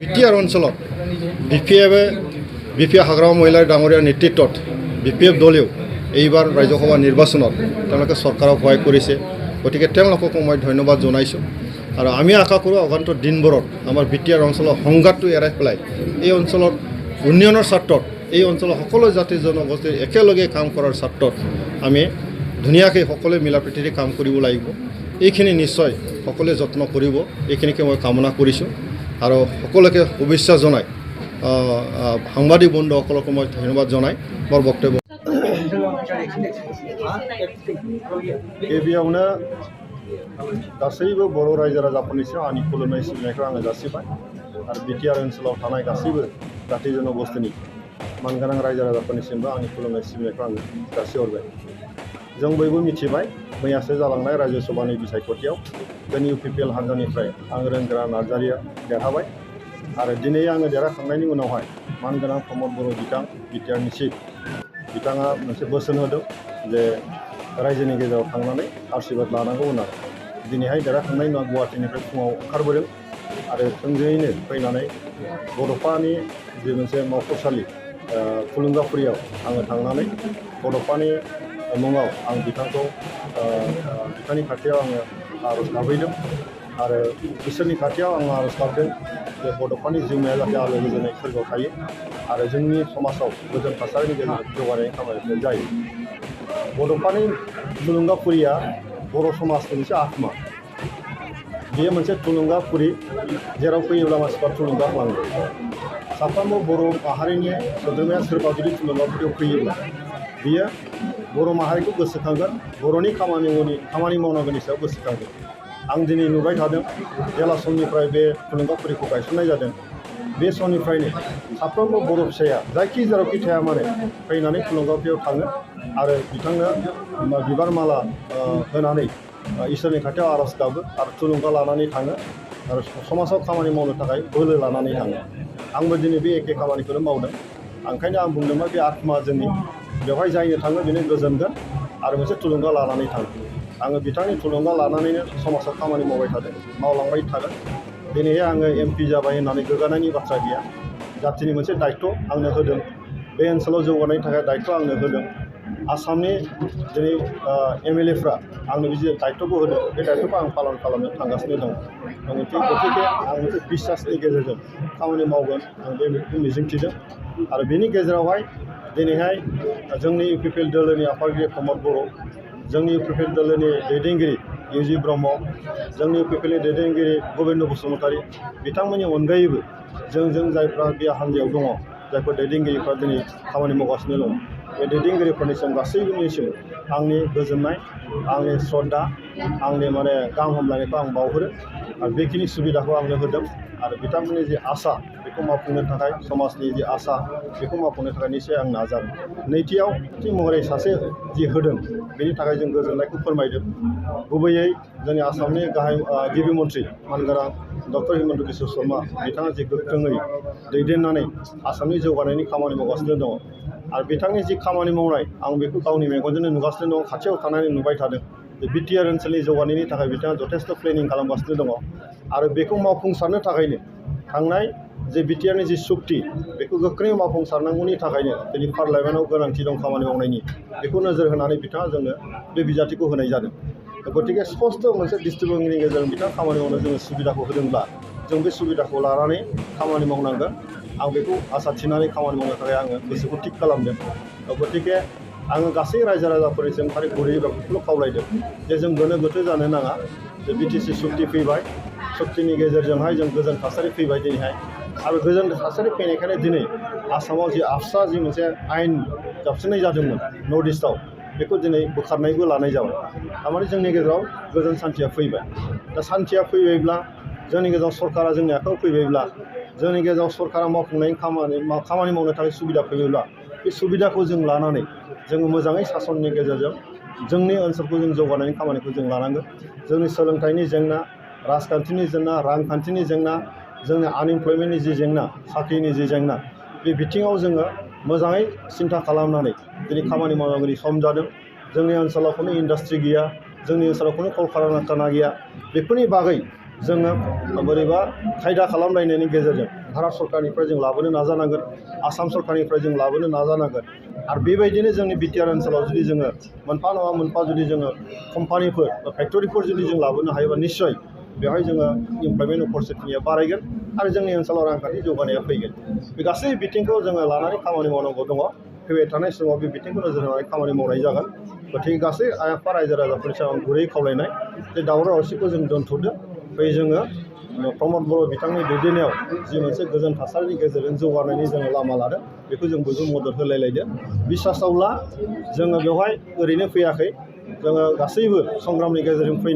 BTR অঞ্চলত BPF Hagrama মহিলাৰ ডাঙৰীয়াৰ নেতৃত্বত বিপিএফ দলেও এইবাৰ ৰাজ্যসভা নিৰ্বাচনত তেওঁলোকে চৰকাৰক সহায় কৰিছে। গতিকে তেওঁলোককো মই ধন্যবাদ জনাইছোঁ আৰু আমি আশা কৰোঁ আগন্তুক দিনবোৰত আমাৰ বিটিআৰ অঞ্চলৰ সংঘাতটো এৰাই পেলাই এই অঞ্চলত উন্নয়নৰ স্বাৰ্থত এই অঞ্চলৰ সকলো জাতি জনগোষ্ঠীৰ একেলগে কাম কৰাৰ স্বাৰ্থত আমি ধুনীয়াকৈ সকলোৱে মিলা প্ৰীতিৰে কাম কৰিব লাগিব। এইখিনি নিশ্চয় সকলোৱে যত্ন কৰিব, এইখিনিকে মই কামনা কৰিছোঁ আৰু সকলোকে শুভেচ্ছা জনাই সাংবাদিক বন্ধুসকলকো মই ধন্যবাদ জনাই মোৰ বক্তব্য गिबियावनो गासैबो बर' रायजो राजाफोरनिसिम आंनि खुलुमनाय सिबिनायखौ आङो जासिबाय आरो बिटिआर ओनसोलाव थानाय गासैबो जाति जनगोष्ठीनि मानगोनां रायजो राजाफोरनिसिमबो आंनि खुलुमनाय सिबिनायखौ आङो जासिहरबाय। जों बयबो मिथिबाय मैयासो जालांनाय राज्यसभानि बिसायख'थियाव जोंनि इउपिपिएल हान्जानिफ्राय आं रोंगोरा नार्जारिया देरहाबाय आरो दिनै आङो देरहाखांनायनि उनावहाय मानगोनां प्रमद बर' बिथां बिटिआरनि चिफ बिथाङा मोनसे बोसोन होदों जे रायजोनि गेजेराव थांनानै आशीर्बाद लानांगौ होननानै दिनैहाय देरहाखांनायनि उनाव गुवाहाटीनिफ्राय फुङाव ओंखारबोदों आरो थोंजोङैनो फैनानै बड'फानि जे मोनसे मावख'सालि थुलुंगाफुरियाव आङो थांनानै बड'फानि मुङाव आं बिथांखौ बिथांनि खाथियाव आङो आर'ज गाबहैदों आरो इसोरनि खाथियाव आं आर'ज गाबदों जे बड'फानि जिउमाया जाहाथे आलो गोजोनै सोरगोआव थायो आरो जोंनि समाजाव गोजोन थासारिनि गेजेरजों जौगानायनि खामानिफोर जायो। बड'फानि थुलुंगाफुरिया बर' समाजनि मोनसे आत्मा, बेयो मोनसे थुलुंगाफुरि जेराव फैयोब्ला मानसिफ्रा थुलुंगा खालामो। साफ्रोमबो बर' माहारिनि सोद्रोमाया सोरबा जुदि थुलुंगाफुरियाव फैयोब्ला बियो बर' माहारिखौ गोसोखांगोन, बर'नि खामानि मावनांगौनि सायाव गोसोखांगोन। आं दिनै नुबाय थादों जेला समनिफ्राय बे थुलुंगाफुरिखौ गायसननाय जादों बे समनिफ्रायनो साफ्रोमबो बर' फिसाया जायखि जेरावखि थाया मानो फैनानै थुलुंगाफुरियाव थाङो आरो बिथांनो बिबार माला होनानै इसोरनि खाथियाव आर'ज गाबो आरो थुलुंगा लानानै थाङो आरो समाजाव खामानि मावनो थाखाय बोलो लानानै थाङो। आंबो दिनै बे एखे खामानिखौनो मावदों। ओंखायनो आं बुंदोंमोन बे आत्मा जोंनि बेवहाय जायनो थाङो बेनो गोजोनगोन आरो मोनसे थुलुंगा लानानै थाङो। आङो बिथांनि थुलुंगा लानानैनो समाजाव खामानि मावबाय थादों, मावलांबाय थागोन। दिनैहाय आङो एमपि जाबाय होननानै गोग्गानायनि बाथ्रा गैया। जाथिनि मोनसे दायित्व आंनो होदों, बे ओनसोलाव जौगानायनि थाखाय दायित्व आंनो होदों। आसामनि दिनै एमएलएफ्रा आंनो बिदि दायित्वखौ होदों, बे दायित्वखौ आं पालन खालामनो थांगासिनो दं। गतिके आं मोनसे बिसासनि गेजेरजों खामानि मावगोन आं बेखौ मिजिंथिदों आरो बेनि गेजेरावहाय दिनैहाय जोंनि इउपिपिएल दोलोनि आफादगिरि प्रमद बर', जोंनि इउपिपिएल दोलोनि दैदेनगिरि इउजि ब्रह्म, जोंनि इउपिपिएलनि दैदेनगिरि गबिन्द बसुमतारी बिथांमोननि अनगायैबो जों जायफ्रा बे हान्जायाव दङ, जायफोर दैदेनगिरिफ्रा दिनै खामानि मावगासिनो दङ, बे दैदेनगिरिफोरनिसिम गासैनिसिम आंनि गोजोननाय, आंनि श्रद्धा, आंनि गाहाम हामलायनायखौ आं बावहरो आरो बेखिनि सुबिदाखौ आंनो होदों आरो बिथांमोननि जि आसा बेखौ मावफुंनो थाखाय समाजनि जि आसा बेखौ मावफुंनो थाखाय निश्चय आं नाजागोन। नैथियाव थि महरै सासे जि होदों बेनि थाखाय जों गोजोननायखौ फोरमायदों। गुबैयै जोंनि आसामनि गाहाय गिबि मन्थ्रि मानगोनां डक्टर हिमन्त बिश्व शर्मा बिथाङा जि गोख्रोङै दैदेननानै आसामनि जौगानायनि खामानि मावगासिनो दङ आरो बिथांनि जि खामानि मावनाय आं बेखौ गावनि मेगनजोंनो नुगासिनो दङ, खाथियाव थानानै नुबाय थादों। बिटिआर ओनसोलनि जौगानायनि थाखाय बिथाङा जथेस्थ' प्लेनिं खालामगासिनो दङ आरो बेखौ मावफुंसारनो थाखायनो थांनाय जे बिटिआरनि जि सुक्ति बेखौ गोख्रै मावफुंसारनांगौनि थाखायनो दिनै पार्लियामेन्टआव गोनांथि दं खामानि मावनायनि, बेखौ नोजोर होनानै बिथाङा जोंनो बे बिजाथिखौ होनाय जादों। गतिके स्पष्ट मोनसे डिस्ट्रिक्टनि गेजेरजों बिथाङा खामानि मावनो जोङो सुबिदाखौ होदोंब्ला जों बे सुबिदाखौ लानानै खामानि मावनांगोन। आं बेखौ आसा थिनानै खामानि मावनो थाखाय आङो गोसोखौ थिग खालामदों। गतिके आङो गासै रायजो राजाफोरनिसिम खालि गुरैयै बेखौल' खावलायदों जे जों गोनो गोथो जानो नाङा। जे बिटिसि सुक्ति फैबाय, सुक्तिनि गेजेरजोंहाय जों गोजोन थासारि फैबाय दिनैहाय आरो गोजोन थासारि फैनायखायनो दिनै आसामाव जि आफसा जि मोनसे आयेन जाबसिननाय जादोंमोन नर्थ इस्टआव, बेखौ दिनै बोखारनायबो लानाय जाबाय। थारमाने जोंनि गेजेराव गोजोन सान्थिया फैबाय। दा सान्थिया फैबायब्ला जोंनि गेजेराव सरकारा जोंनि आखायाव फैबायब्ला, जोंनि गेजेराव सरकारा मावफुंनायनि खामानि मावनो थाखाय सुबिदा फैबायब्ला बे सुबिदाखौ जों लानानै जोङो मोजाङै सासननि गेजेरजों जोंनि ओनसोलखौ जों जौगानायनि खामानिखौ जों लानांगोन। जोंनि सोलोंथाइनि जेंना, राजखान्थिनि जेंना, रांखान्थिनि जेंना, जोंनि आनइमप्लयमेन्टनि जि जेंना, साख्रिनि जि जेंना, बे बिथिङाव जोङो मोजाङै सिन्था खालामनानै दिनै खामानि मावनांगौनि सम जादों। जोंनि ओनसोलाव खुनु इन्डास्ट्रि गैया, जोंनि ओनसोलाव खुनु कलकारखाना गैया। बेफोरनि बागै जोङो बोरैबा खायदा खालामलायनायनि गेजेरजों भारत सरकारनिफ्राय जों लाबोनो नाजानांगोन आसाम सरकारनिफ्राय जों लाबोनो नाजानांगोन आरो बेबायदिनो जोंनि बिटिआर ओनसोलाव जुदि जोङो मोनफा नङा मोनफा जुदि जोङो कम्पानिफोर बा फेक्ट'रिफोर जुदि जों लाबोनो हायोबा निस्सय बेवहाय जोङो इमप्लयमेन्ट अपरचुनिटिया बारायगोन आरो जोंनि ओनसोलाव रांखान्थि जौगानाया फैगोन बे गासै बिथिंखौ जोङो लानानै खामानि मावनांगौ दङ फैबाय थानाय समाव बे बिथिंखौ नोजोर होनानै खामानि मावनाय जागोन गतिके गासै आइ आफा रायजो राजाफोरनि सायाव आं गुरै खावलायनाय जे दावराव दावसिखौ जों दोनथ'दो बै जोङो प्रमद बर' बिथांनि दैदेननायाव जि मोनसे गोजोन थासारिनि गेजेरजों जौगानायनि जोङो लामा लादों बेखौ जों बयबो मदद होलायलायदो बिसासावला जोङो बेवहाय ओरैनो फैयाखै जोङो गासैबो संग्रामनि गेजेरजों फैनाय